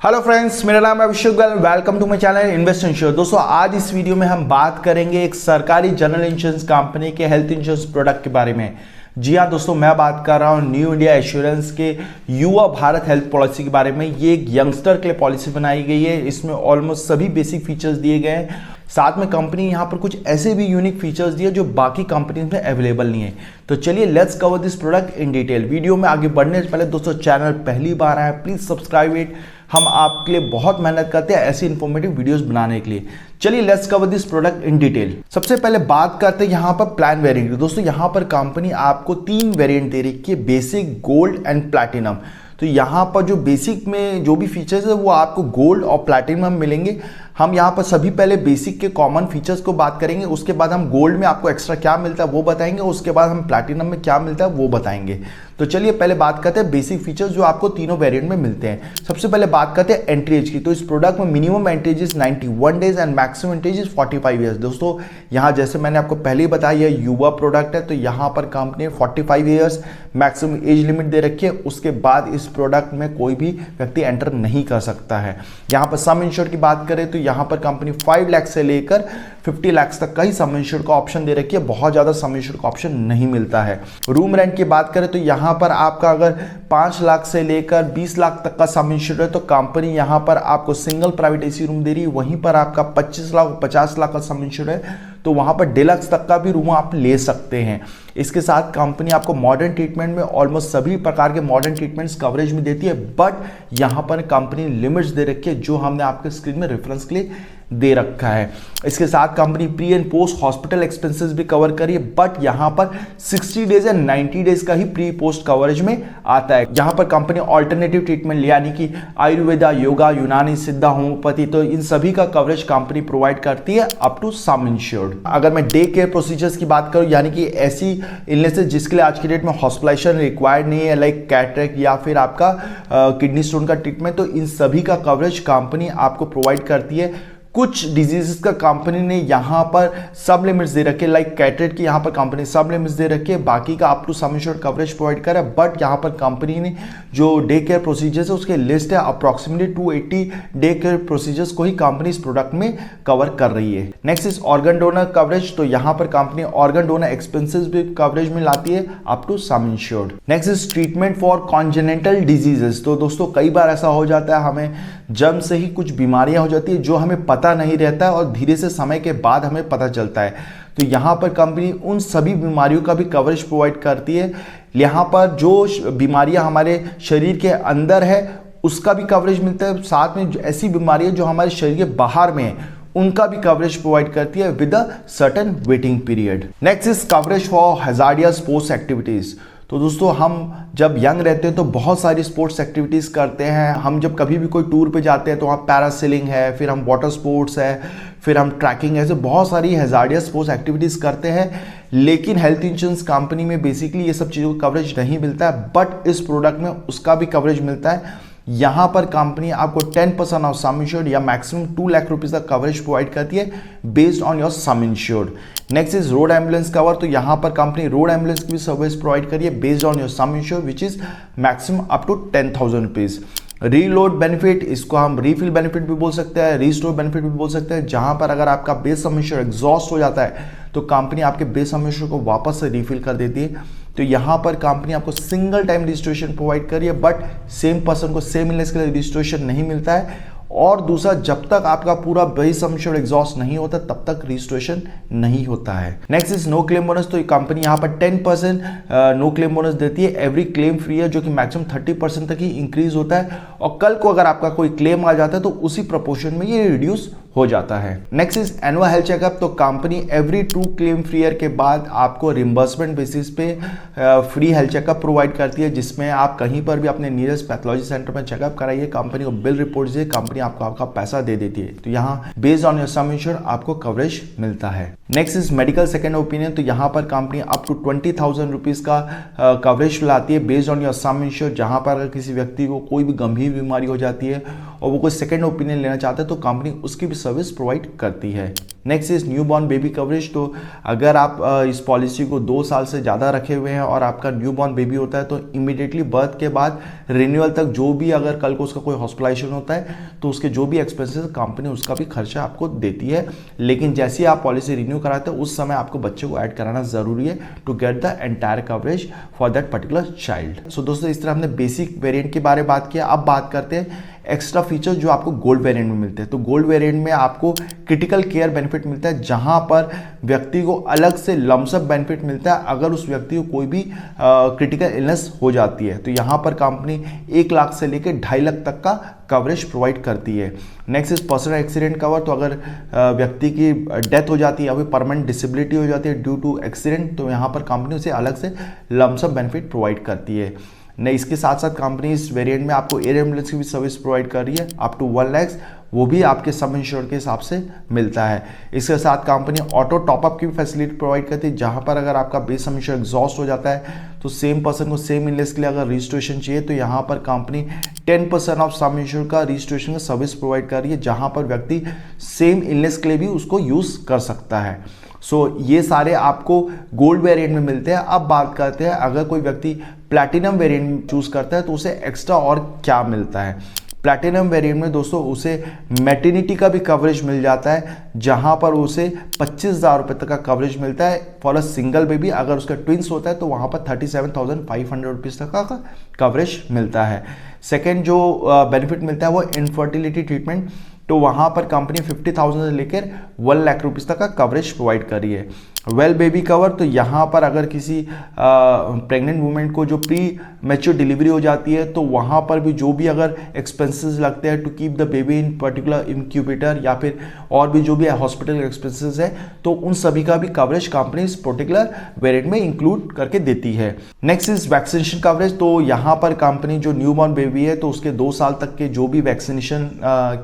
Hello friends, मेरा नाम है Abhishek Goyal. Welcome to my channel invest insure. दोस्तों, आज इस वीडियो में हम बात करेंगे एक सरकारी जनरल इंश्योरेंस कंपनी के हेल्थ इंश्योरेंस प्रोडक्ट के बारे में। जी हाँ दोस्तों, मैं बात कर रहा हूँ न्यू इंडिया एश्योरेंस के युवा भारत हेल्थ पॉलिसी के बारे में। ये एक यंगस्टर के लिए पॉलिसी बनाई गई है। इसमें ऑलमोस्ट सभी बेसिक फीचर्स दिए गए हैं। साथ में कंपनी यहाँ पर कुछ ऐसे भी यूनिक फीचर्स दिए जो बाकी कंपनीज में अवेलेबल नहीं है। तो चलिए let's cover this product in detail. Video में आगे बढ़ने से पहले दोस्तों, चैनल पहली बार आए प्लीज सब्सक्राइब इट। हम आपके लिए बहुत मेहनत करते हैं ऐसी इंफॉर्मेटिव वीडियोस बनाने के लिए। चलिए let's cover this product in detail. सबसे पहले बात करते हैं यहाँ पर प्लान वेरिएंट। दोस्तों, यहाँ पर कंपनी आपको 3 वेरिएंट दे रही है, बेसिक, गोल्ड एंड प्लैटिनम। तो यहाँ पर जो बेसिक में जो भी फीचर्स है वो आपको गोल्ड और प्लैटिनम मिलेंगे। हम यहाँ पर सभी पहले बेसिक के कॉमन फीचर्स को बात करेंगे, उसके बाद हम गोल्ड में आपको एक्स्ट्रा क्या मिलता है वो बताएंगे, उसके बाद हम प्लैटिनम में क्या मिलता है वो बताएंगे। तो चलिए पहले बात करते हैं बेसिक फीचर्स जो आपको तीनों वेरिएंट में मिलते हैं। सबसे पहले बात करते हैं एंट्री एज की। तो इस प्रोडक्ट में minimum entry age 91 days and maximum entry age 45 years. दोस्तों, यहाँ जैसे मैंने आपको पहले ही बताया यह युवा प्रोडक्ट है, तो यहाँ पर company 45 years maximum age limit दे रखी है। उसके बाद इस प्रोडक्ट में कोई भी व्यक्ति एंटर नहीं कर सकता है। यहाँ पर सम इंश्योर्ड की बात करें तो यहाँ पर कंपनी 5 लाख से लेकर 50 लाख तक का ही सम इंश्योर्ड का ऑप्शन दे रखी है। बहुत ज़्यादा सम इंश्योर्ड का ऑप्शन नहीं मिलता है। रूम रेंट की बात करें तो यहाँ पर आपका अगर 5 लाख से लेकर 20 लाख तक का सम इंश्योर्ड है तो कंपनी यहाँ पर आपको सिंगल प्राइवेट एसी रूम दे रही है। वहीं पर आपका 25 लाख 50 लाख का सम इंश्योर्ड है तो वहाँ पर डिलक्स तक का भी रूम आप ले सकते हैं। इसके साथ कंपनी आपको मॉडर्न ट्रीटमेंट में ऑलमोस्ट सभी प्रकार के मॉडर्न ट्रीटमेंट्स कवरेज में देती है, बट यहाँ पर कंपनी लिमिट्स दे रखी है जो हमने आपके स्क्रीन में रेफरेंस के लिए दे रखा है। इसके साथ company pre and post hospital expenses भी कवर करी है, बट यहाँ पर 60 डेज एंड 90 डेज का ही प्री पोस्ट कवरेज में आता है। यहाँ पर कंपनी ऑल्टरनेटिव ट्रीटमेंट यानी कि आयुर्वेदा, योगा, यूनानी, सिद्धा, होम्योपैथी, तो इन सभी का कवरेज कंपनी प्रोवाइड करती है अप टू सम इंश्योर्ड। अगर मैं डे केयर प्रोसीजर्स की बात करूं यानी कि ऐसी इलनेसेस जिसके लिए आज की डेट में हॉस्पिटलाइजेशन रिक्वायर्ड नहीं है, लाइक कैटरेक्ट या फिर आपका किडनी स्टोन का ट्रीटमेंट, तो इन सभी का कवरेज कंपनी आपको प्रोवाइड करती है। कुछ डिजीजेस का कंपनी ने यहाँ पर सब लिमिट्स दे रखे, लाइक कैटरेक्ट की यहाँ पर कंपनी सब लिमिट्स दे रखी है, बाकी का up to sum insured coverage provide कर रहा है। बट यहाँ पर कंपनी ने जो डे केयर प्रोसीजर्स है उसके लिस्ट है, अप्रॉक्सीमेटली 280 डे केयर प्रोसीजर्स को ही कंपनी इस प्रोडक्ट में कवर कर रही है। Next is organ donor coverage. तो यहाँ पर कंपनी ऑर्गन डोनर एक्सपेंसेस भी कवरेज में लाती है up to sum insured. Next is treatment for congenital diseases. तो दोस्तों, कई बार ऐसा हो जाता है हमें जन्म से ही कुछ बीमारियां हो जाती है जो हमें पता नहीं रहता है और धीरे से समय के बाद हमें पता चलता है। तो यहाँ पर कंपनी उन सभी बीमारियों का भी कवरेज प्रोवाइड करती है। यहाँ पर जो बीमारियां हमारे शरीर के अंदर है उसका भी कवरेज मिलता है। साथ में ऐसी बीमारियां जो हमारे शरीर के बाहर में है उनका भी कवरेज प्रोवाइड करती है with a certain waiting period. Next is coverage for hazardous sports activities. तो दोस्तों, हम जब यंग रहते हैं तो बहुत सारी स्पोर्ट्स एक्टिविटीज़ करते हैं। हम जब कभी भी कोई टूर पे जाते हैं तो वहाँ पैरासेलिंग है, फिर हम वाटर स्पोर्ट्स है, फिर हम ट्रैकिंग है, ऐसे बहुत सारी हैजार्डियस स्पोर्ट्स एक्टिविटीज़ करते हैं। लेकिन हेल्थ इंश्योरेंस कंपनी में बेसिकली ये सब चीज़ों का कवरेज नहीं मिलता है, बट इस प्रोडक्ट में उसका भी कवरेज मिलता है। यहाँ पर कंपनी आपको 10% ऑफ सम इंश्योर्ड या मैक्सिमम 2 लाख रुपीज़ का कवरेज प्रोवाइड करती है based on your sum insured. Next is road ambulance cover. तो यहाँ पर कंपनी रोड एम्बुलेंस की भी सर्विस प्रोवाइड करी है based on your sum insured which is maximum up to 10,000 rupees. Reload benefit, इसको हम रीफिल बेनिफिट भी बोल सकते हैं, रीस्टोर बेनिफिट भी बोल सकते हैं, जहाँ पर अगर आपका बेस सम इंश्योर्ड एग्जॉस्ट हो जाता है तो कंपनी आपके बेस सम इंश्योर्ड को वापस से रीफिल कर देती है। तो यहाँ पर कंपनी आपको सिंगल टाइम रजिस्ट्रेशन प्रोवाइड करी है, बट सेम पर्सन को सेम इलनेस के लिए रजिस्ट्रेशन नहीं मिलता है। और दूसरा, जब तक आपका पूरा बेस सम इंश्योर्ड एग्जॉस्ट नहीं होता तब तक रजिस्ट्रेशन नहीं होता है। Next is no claim bonus. तो कंपनी यहाँ पर 10% नो क्लेम बोनस देती है एवरी क्लेम फ्री है, जो कि मैक्सिमम 30% तक ही इंक्रीज होता है। और कल को अगर आपका कोई क्लेम आ जाता है तो उसी प्रोपोर्शन में ये रिड्यूस हो जाता है। Next is annual health checkup. तो company every 2 claim free year के बाद आपको रिम्बर्समेंट बेसिस पे फ्री हेल्थ चेकअप प्रोवाइड करती है, जिसमें आप कहीं पर भी अपने नियरेस्ट पैथोलॉजी सेंटर में चेकअप कराइए, कंपनी को बिल रिपोर्ट दीजिए, कंपनी आपको आपका पैसा दे देती है। तो यहाँ based on your sum insured आपको कवरेज मिलता है। Next is medical second opinion. तो यहाँ पर कंपनी अप टू 20,000 रुपीज़ का कवरेज लाती है based on your sum insured, जहाँ पर अगर किसी व्यक्ति को कोई भी गंभीर बीमारी हो जाती है और वो कोई सेकेंड ओपिनियन लेना चाहते हैं तो कंपनी उसकी भी सर्विस प्रोवाइड करती है। Next is new born baby coverage. तो अगर आप इस पॉलिसी को 2 साल से ज़्यादा रखे हुए हैं और आपका न्यू बॉर्न बेबी होता है तो इमीडिएटली बर्थ के बाद रिन्यूअल तक जो भी अगर कल को उसका कोई हॉस्पिटलाइजेशन होता है तो उसके जो भी एक्सपेंसेस कंपनी उसका भी खर्चा आपको देती है। लेकिन जैसे ही आप पॉलिसी रिन्यू कराते हैं उस समय आपको बच्चे को ऐड कराना जरूरी है to get the entire coverage for that particular child. So दोस्तों, इस तरह हमने बेसिक वेरिएंट के बारे में बात किया। अब बात करते हैं एक्स्ट्रा फीचर्स जो आपको गोल्ड वेरिएंट में मिलते हैं। तो गोल्ड वेरिएंट में आपको क्रिटिकल केयर बेनिफिट मिलता है, जहां पर व्यक्ति को अलग से लमसम बेनिफिट मिलता है अगर उस व्यक्ति को कोई भी क्रिटिकल इलनेस हो जाती है। तो यहां पर कंपनी 1 लाख से लेकर 2.5 लाख तक का कवरेज प्रोवाइड करती है। Next is personal accident cover. तो अगर व्यक्ति की डेथ हो जाती है या फिर परमानेंट डिसेबिलिटी हो जाती है ड्यू टू एक्सीडेंट तो यहाँ पर कंपनी उसे अलग से लमसम बेनिफिट प्रोवाइड करती है। नहीं, इसके साथ साथ कंपनी इस वेरिएंट में आपको एयर एम्बुलेंस की भी सर्विस प्रोवाइड कर रही है अप टू 1 लाख, वो भी आपके सब इंश्योर के हिसाब से मिलता है। इसके साथ कंपनी ऑटो टॉपअप की भी फैसिलिटी प्रोवाइड करती है, जहां पर अगर आपका बेस सब इंश्योर एग्जॉस्ट हो जाता है तो सेम पर्सन को सेम इलनेस के लिए अगर रजिस्ट्रेशन चाहिए तो यहाँ पर कंपनी 10% ऑफ सम इंश्योर का रजिस्ट्रेशन का सर्विस प्रोवाइड कर रही है, जहां पर व्यक्ति सेम इलनेस के लिए भी उसको यूज कर सकता है। ये सारे आपको गोल्ड वेरिएंट में मिलते हैं। अब बात करते हैं अगर कोई व्यक्ति प्लैटिनम वेरिएंट चूज करता है तो उसे एक्स्ट्रा और क्या मिलता है। प्लैटिनम वेरिएंट में दोस्तों उसे मैटरनिटी का भी कवरेज मिल जाता है, जहां पर उसे 25,000 रुपये तक का कवरेज मिलता है फॉर अ सिंगल बेबी। अगर उसका ट्विंस होता है तो वहां पर 37,500 रुपीज़ तक का कवरेज मिलता है। सेकेंड जो बेनिफिट मिलता है वो इनफर्टिलिटी ट्रीटमेंट। तो वहां पर कंपनी 50,000 से लेकर 1 लाख रुपीज़ तक का कवरेज प्रोवाइड कर रही है। Well baby cover. तो यहाँ पर अगर किसी प्रेग्नेंट वुमेन को जो प्री मैच्योर डिलीवरी हो जाती है तो वहाँ पर भी जो भी अगर एक्सपेंसेस लगते हैं to keep the baby in particular incubator या फिर और भी जो भी हॉस्पिटल एक्सपेंसेस है तो उन सभी का भी कवरेज कंपनी इस पर्टिकुलर वेरिएंट में इंक्लूड करके देती है। Next is vaccination coverage. तो यहाँ पर कंपनी जो न्यू बॉर्न बेबी है तो उसके 2 साल तक के जो भी वैक्सीनेशन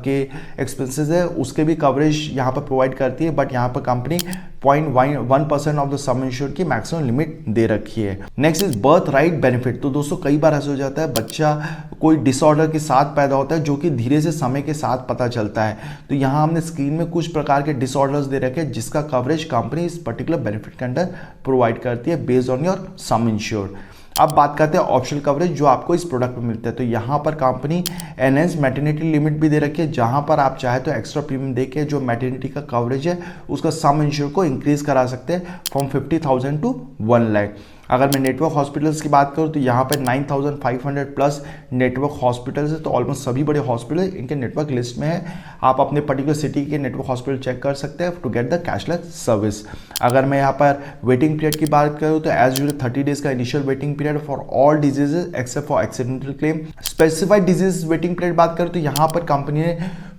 के एक्सपेंसेस है उसके भी कवरेज यहाँ पर प्रोवाइड करती है, बट यहाँ पर company 0.1% of the some insured की मैक्सिमम लिमिट दे रखी है। Next is birth right benefit. तो दोस्तों कई बार ऐसा हो जाता है बच्चा कोई डिसऑर्डर के साथ पैदा होता है जो कि धीरे से समय के साथ पता चलता है। तो यहाँ हमने स्क्रीन में कुछ प्रकार के डिसऑर्डर्स दे रखे हैं जिसका कवरेज कंपनी इस पर्टिकुलर बेनिफिट के अंदर प्रोवाइड करती है based on your sum insured. अब बात करते हैं ऑप्शनल कवरेज जो आपको इस प्रोडक्ट में मिलता है। तो यहाँ पर कंपनी एनहेंस मैटरनिटी लिमिट भी दे रखी है, जहाँ पर आप चाहे तो एक्स्ट्रा प्रीमियम देके जो मैटरनिटी का कवरेज है उसका सम इंश्योर को इंक्रीज करा सकते हैं फ्रॉम 50,000 टू 1 लाख। अगर मैं नेटवर्क हॉस्पिटल्स की बात करूँ तो यहाँ पर 9,500 प्लस नेटवर्क हॉस्पिटल्स है। तो ऑलमोस्ट सभी बड़े हॉस्पिटल इनके नेटवर्क लिस्ट में है। आप अपने पर्टिकुलर सिटी के नेटवर्क हॉस्पिटल चेक कर सकते हैं to get the cashless service. अगर मैं यहाँ पर वेटिंग पीरियड की बात करूँ तो एज यूजुअल 30 डेज का initial waiting period for all diseases except for accidental claim. Specified disease waiting period बात करूँ तो यहाँ पर कंपनी ने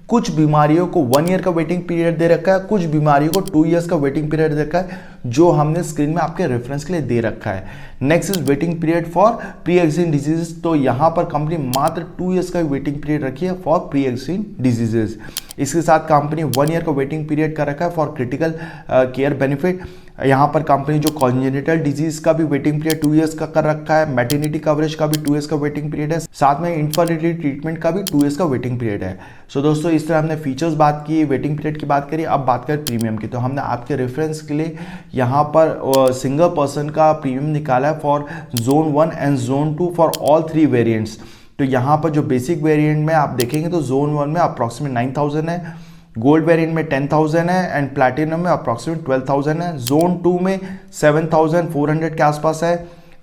कुछ बीमारियों को 1 ईयर का वेटिंग पीरियड दे रखा है, कुछ बीमारियों को 2 इयर्स का वेटिंग पीरियड दे रखा है, जो हमने स्क्रीन में आपके रेफरेंस के लिए दे रखा है। Next is waiting period for pre existing diseases. तो यहाँ पर कंपनी मात्र 2 इयर्स का वेटिंग पीरियड रखी है फॉर प्री एक्जिस्टिंग डिजीजेस। इसके साथ कंपनी 1 ईयर का वेटिंग पीरियड का रखा है फॉर क्रिटिकल केयर बेनिफिट। यहाँ पर कंपनी जो कॉन्जेनिटल डिजीज का भी वेटिंग पीरियड 2 इयर्स का कर रखा है, मैटरनिटी कवरेज का भी 2 इयर्स का वेटिंग पीरियड है, साथ में इनफर्टिलिटी ट्रीटमेंट का भी 2 इयर्स का वेटिंग पीरियड है। सो दोस्तों इस तरह हमने फीचर्स बात की, वेटिंग पीरियड की बात करी। अब बात करें प्रीमियम की। तो हमने आपके रेफरेंस के लिए यहाँ पर सिंगल पर्सन का प्रीमियम निकाला है for zone 1 and zone 2 for all 3 variants. तो यहाँ पर जो बेसिक वेरिएंट में आप देखेंगे तो जोन 1 में अप्रॉक्सीमेट 9,000 है, गोल्ड वेरिएंट में 10,000 है एंड प्लैटिनम में अप्रॉक्सीमेट 12,000 है। जोन 2 में 7,400 के आसपास है,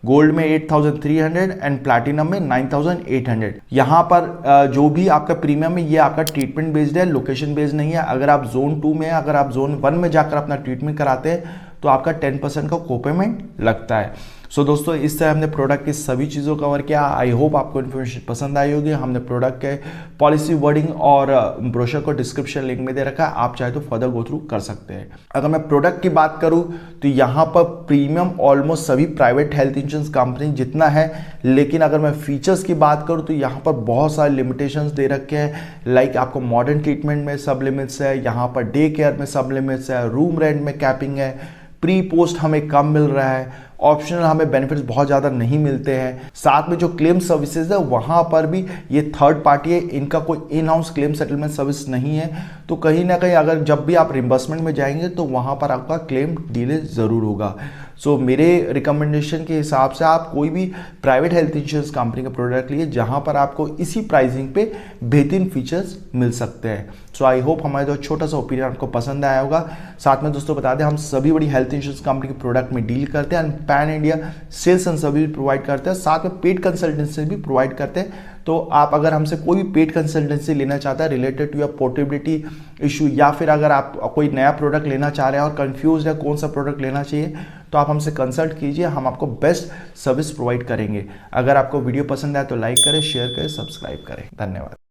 गोल्ड में 8,300 एंड प्लैटिनम में 9,800। यहाँ पर जो भी आपका प्रीमियम है ये आपका ट्रीटमेंट बेस्ड है, लोकेशन बेस्ड नहीं है। अगर आप जोन 2 में अगर आप जोन 1 में जाकर अपना ट्रीटमेंट कराते हैं तो आपका 10% का कोपेमेंट लगता है। सो दोस्तों इस तरह हमने प्रोडक्ट की सभी चीज़ों को कवर किया। आई होप आपको इन्फॉर्मेशन पसंद आई होगी। हमने प्रोडक्ट के पॉलिसी वर्डिंग और ब्रोशर को डिस्क्रिप्शन लिंक में दे रखा है, आप चाहे तो फर्दर गो थ्रू कर सकते हैं। अगर मैं प्रोडक्ट की बात करूं तो यहाँ पर प्रीमियम ऑलमोस्ट सभी प्राइवेट हेल्थ इंश्योरेंस कंपनी जितना है, लेकिन अगर मैं फीचर्स की बात करूँ तो यहाँ पर बहुत सारे लिमिटेशंस दे रखे हैं। लाइक आपको मॉडर्न ट्रीटमेंट में सब लिमिट्स है, यहाँ पर डे केयर में सब लिमिट्स है, रूम रेंट में कैपिंग है, प्री पोस्ट हमें कम मिल रहा है, ऑप्शनल हमें बेनिफिट्स बहुत ज़्यादा नहीं मिलते हैं। साथ में जो क्लेम सर्विसेज है वहाँ पर भी ये थर्ड पार्टी है, इनका कोई in house claim settlement service नहीं है। तो कहीं ना कहीं अगर जब भी आप रिम्बर्समेंट में जाएंगे तो वहाँ पर आपका क्लेम डिले ज़रूर होगा। सो मेरे रिकमेंडेशन के हिसाब से आप कोई भी प्राइवेट हेल्थ इंश्योरेंस कंपनी का प्रोडक्ट लिए जहाँ पर आपको इसी प्राइसिंग पे बेहतरीन फीचर्स मिल सकते हैं। सो आई होप हमारा जो छोटा सा ओपिनियन आपको पसंद आया होगा। साथ में दोस्तों बता दें हम सभी बड़ी हेल्थ इंश्योरेंस कंपनी के प्रोडक्ट में डील करते हैं and pan India sales and service provide करते हैं, साथ में पेड कंसल्टेंसी भी प्रोवाइड करते हैं। तो आप अगर हमसे कोई भी पेड कंसल्टेंसी लेना चाहता है related to your portability issue, या फिर अगर आप कोई नया प्रोडक्ट लेना चाह रहे हैं और कंफ्यूज है कौन सा प्रोडक्ट लेना चाहिए, तो आप हमसे कंसल्ट कीजिए, हम आपको बेस्ट सर्विस प्रोवाइड करेंगे। अगर आपको वीडियो पसंद आए तो लाइक करें, शेयर करें, सब्सक्राइब करें। धन्यवाद।